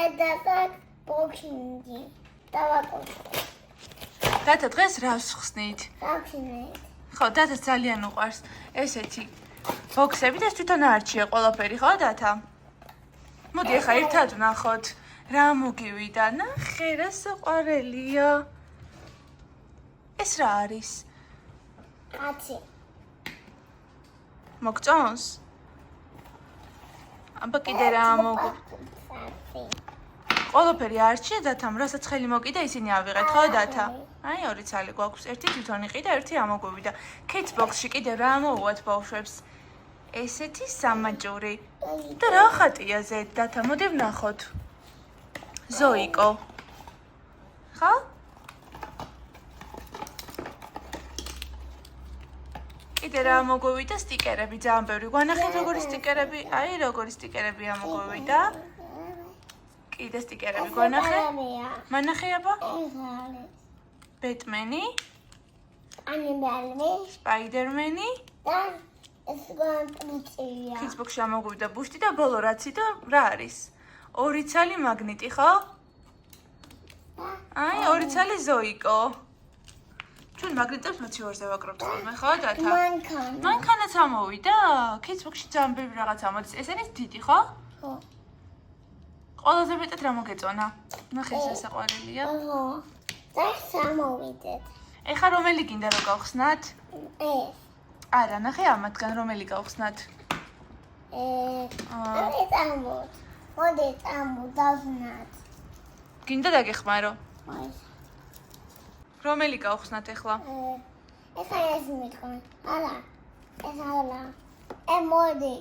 ედასაკ ბოქინგი. დავაკეთე. დათა დღეს რას ხსნით? გავხსნით. ხო, დათას ძალიან უყვარს ესეთი ბოქსები და თვითონ არჩია ყველაფერი, ხო დათა? მოდი ახლა ერთად ვნახოთ. რა მოგივიდა? ნახე, რა საყვარელია. ეს რა არის? კაცი. მოგწონს? აბა კიდე რა მოგ ყველაფერი არჩია დათამ, რასაც ხელი მოკიდა ისინი ავიღეთ, ხო დათა? აი, ორი ცალი გვაქვს, ერთი თვითონ იყიდა, ერთი ამოგვივიდა. Kids box-ში კიდე რა ამოუვათ ბავშვებს? ესეთი სამაჯური. და რა ხატია ზედ დათა? მოდი ვნახოთ. ზოიკო. ხო? კიდე რა ამოგვივიდა სტიკერები, ძალიან ბევრი. გვანახეთ როგორი სტიკერები, აი როგორი სტიკერები ამოგვივიდა. კიდე სტიკერები გვანახე. მანახე აბა? ბეტმენი, ანიმალები სპაიდერმენი, და ეს განწია. Kids box-ში ამოგვივიდა ბუშტი და ბოლო რაცი და რა არის? ორი ცალი მაგნიტი, ხო? აი, ორი ცალი ზოიკო. ჩვენ მაგნიტებს 22-ზე ვაკრობთ ხოლმე, ხო დათა? მანქანაც ამოვიდა? Kids box-ში ძალიან ბევრი რაღაც ამოდის. ეს არის დიდი, ხო? ხო. ყველაზე მეტად რა მოგეწონა? ნახე ეს საყვარელია. ხო. და სამოვიდეთ. ეხა რომელი გინდა რომ გავხსნათ? ეს. არა, ნახე ამათგან რომელი გავხსნათ? მოდი წამოთ. მოდი დავხსნათ. გინდა დაგეხმარო? აი. რომელი გავხსნათ ეხლა? ეხა ეს მithქონე. არა. ეს არა. მოდი.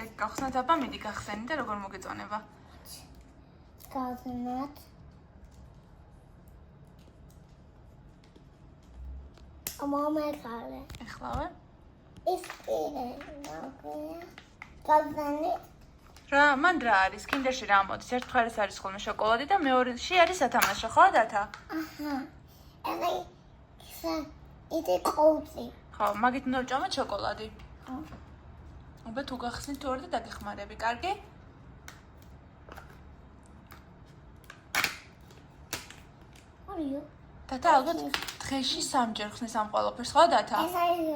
ეს გავხსნათ აბა, მიდი გახსენი და როგორ მოგეწონება? გავხსნათ. მომეხარე. ეხლავე? ის პირე. გავხსნით. რა, მან რა არის? კინდერში რა მოდის? ერთ მხარეს არის ხოლმე შოკოლადი და მეორეში არის სათამაშო, ხო დათა? აჰა. ეს ყოუწი. ხო, მაგით უნდა ვჭამოთ შოკოლადი. ხო. აბა თუ გახსნით თუ არ და დაგეხმარები, კარგი? არიო. დათა ალბათ დღეში სამჯერ ხსნის ამ ყველაფერს, ხო დათა? ეს არის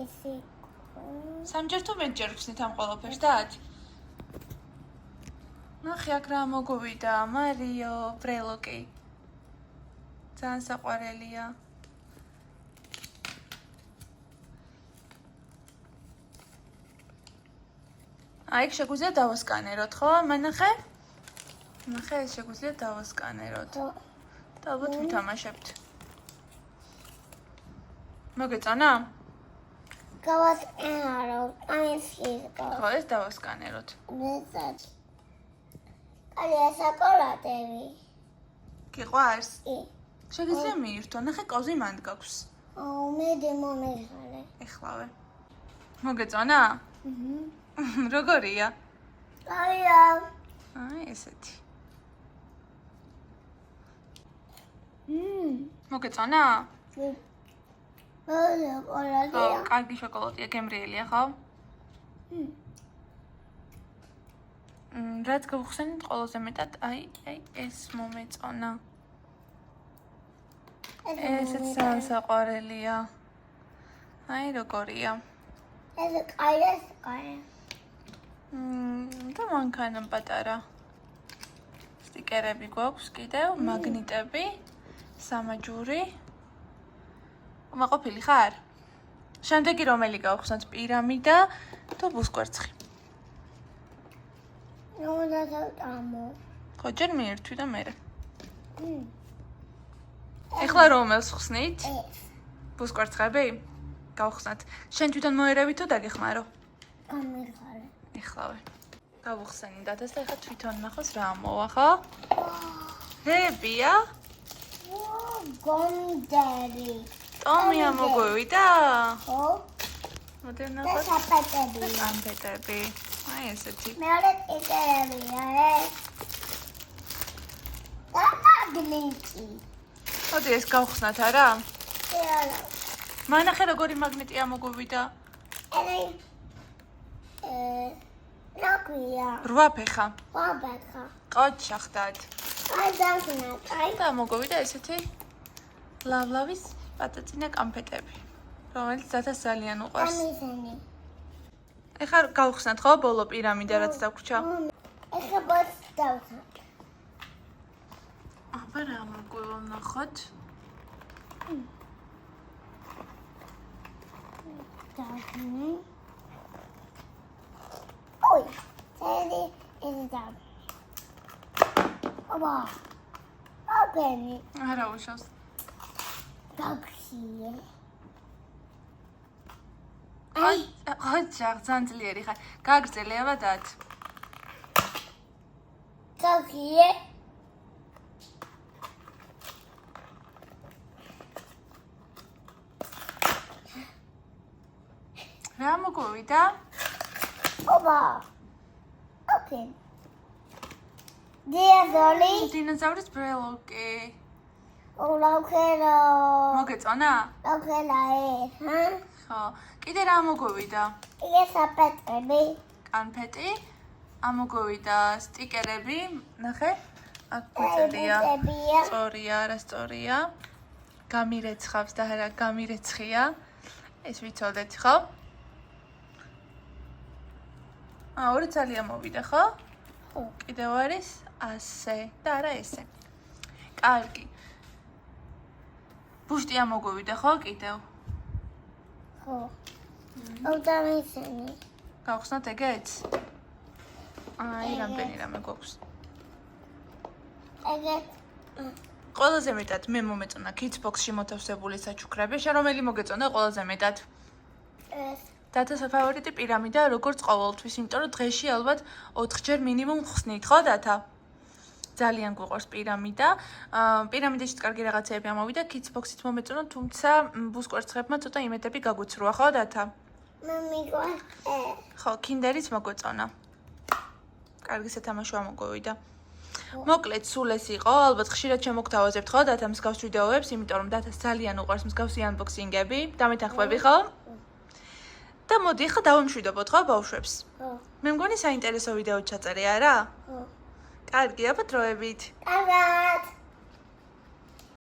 ისი. სამჯერ თუ მეტჯერ ხსნით ამ ყველაფერს, დათ? ნახე აქ რა მოგვივიდა, მარიო, ბრელოკი. ძალიან საყვარელია. აი, შეგვიძლია დავასკანეროთ, ხო? მანახე? ნახე, ეს შეგვიძლია დავასკანეროთ. და ალბათ ვითამაშებთ. მოგეწონა? გავასკანერო. აი ეს იყო. ხო, ეს დავასკანეროთ. მეცად. აი ეს შოკოლადები. გიყვარს? კი. შეგიძლია მიირთო, ნახე კოზი მანდ გაქვს. მე მომეხარე. ეხლავე. მოგეწონა? როგორია? აია. აი, ესეთი. მოგეწონა? შოკოლადია. კარგი შოკოლადია, გემრიელია, ხო? რაც გავხსენით ყველაზე მეტად, აი, ეს მომეწონა. ესეც ძალიან საყვარელია. აი, როგორია. ეს კაია. და მანქანა პატარა. სტიკერები გვაქვს კიდევ, მაგნიტები, სამაჯური. მაყოფილი ხარ? შემდეგი რომელი გავხსნათ? პირამიდა თუ ბუსკვერცხი? ნუ ხო, ჯერ მიერთვი და მერე. ეხლა რომელს ხსნით? ბუსკვერცხები? გავხსნათ. შენ თვითონ მოერევი თუ დაგეხმარო? გამიხარე. ეხლავე. გავუხსენი დათას და ეხლა თვითონ ნახოს რა ამოვა, ხო? რებია? გონდერი. ტომი ამოგვივიდა? ხო? მოდი ნახოთ. საპეტები. სამპეტები. აი ესეთი. მეორე ტიკერებია, და მაგნიტი. მოდი ეს გავხსნათ არა? არა. მანახე როგორი მაგნიტი ამოგვივიდა? ნაგვია. 8 ფეხა. ვაბახა. ყოჩახდად. აი დავსნა. აი და მოგოვიდა ესეთი ლავლავის პატაცინა კამფეტები, რომელიც დათას ძალიან უყვარს. ამისენი. ეხლა გავხსნათ ხო ბოლო პირამიდა რაც დაგვრჩა? ეხლა ბოც დავსნა. აბა რა მოგვივა ნახოთ. დავსნა. ოი, წელი ეს და. აბა. აბენი. არა უშავს. გაგხიე. ოჯახ ძალიან ძლიერი ხარ. გაგრძელე აბა დათ. გაგხიე. რა მოგვივიდა? აბა. ოკეი. დიაზოლი. დინოზავრის ბრელოკი. ოლაუქერო. მოგეწონა? ოკეი, ჰა? ხო. კიდე რა მოგვივიდა? ეს აპეტრები. კანფეტი. ამოგვივიდა სტიკერები. ნახე. აქ გვწერია. სწორია, არა სწორია. გამირეცხავს და არა გამირეცხია. ეს ვიცოდეთ, ხო? ორი ძალიან მოვიდა, ხო? ხო. კიდევ არის ასე და არა ესე. კარგი. ბუშტი ამოგვივიდა, ხო, კიდევ? ხო. ოდამისენი. გავხსნათ ეგეც? აი, რამდენი რამე გვაქვს. ეგეთ. ყველაზე მეტად მე მომეწონა Kidsbox-ში მოთავსებული საჩუქრები. შენ რომელი მოგეწონა ყველაზე მეტად? ეს. დათას ფავორიტი პირამიდა, როგორც ყოველთვის, იმიტომ რომ დღეში ალბათ 4-ჯერ მინიმუმ ხსნით, ხო, დათა? ძალიან გვიყვარს პირამიდა. პირამიდაშიც კარგი რაღაცეები ამოვიდა, Kidsbox-ით მომეწონა, თუმცა ბუსკვერცხებმა ცოტა იმედები გაგვიცრუა, ხო, დათა? მე მიყვარს. ხო, Kinderიც მოგვეწონა. კარგი სათამაშო ამოგვივიდა. მოკლედ, სულ ეს იყო. ალბათ ხშირად შემოგთავაზებთ, ხო, დათა მსგავს ვიდეოებს, იმიტომ რომ დათას ძალიან უყვარს მსგავსი unboxing-ები, დამეთანხმები, ხო? და მოდი, ახლა დავამშვიდობოთ, ხო, ბავშვებს? ხო. მე მგონი საინტერესო ვიდეო ჩაწერე, არა? ხო. კარგი, აბა დროებით. კარგად.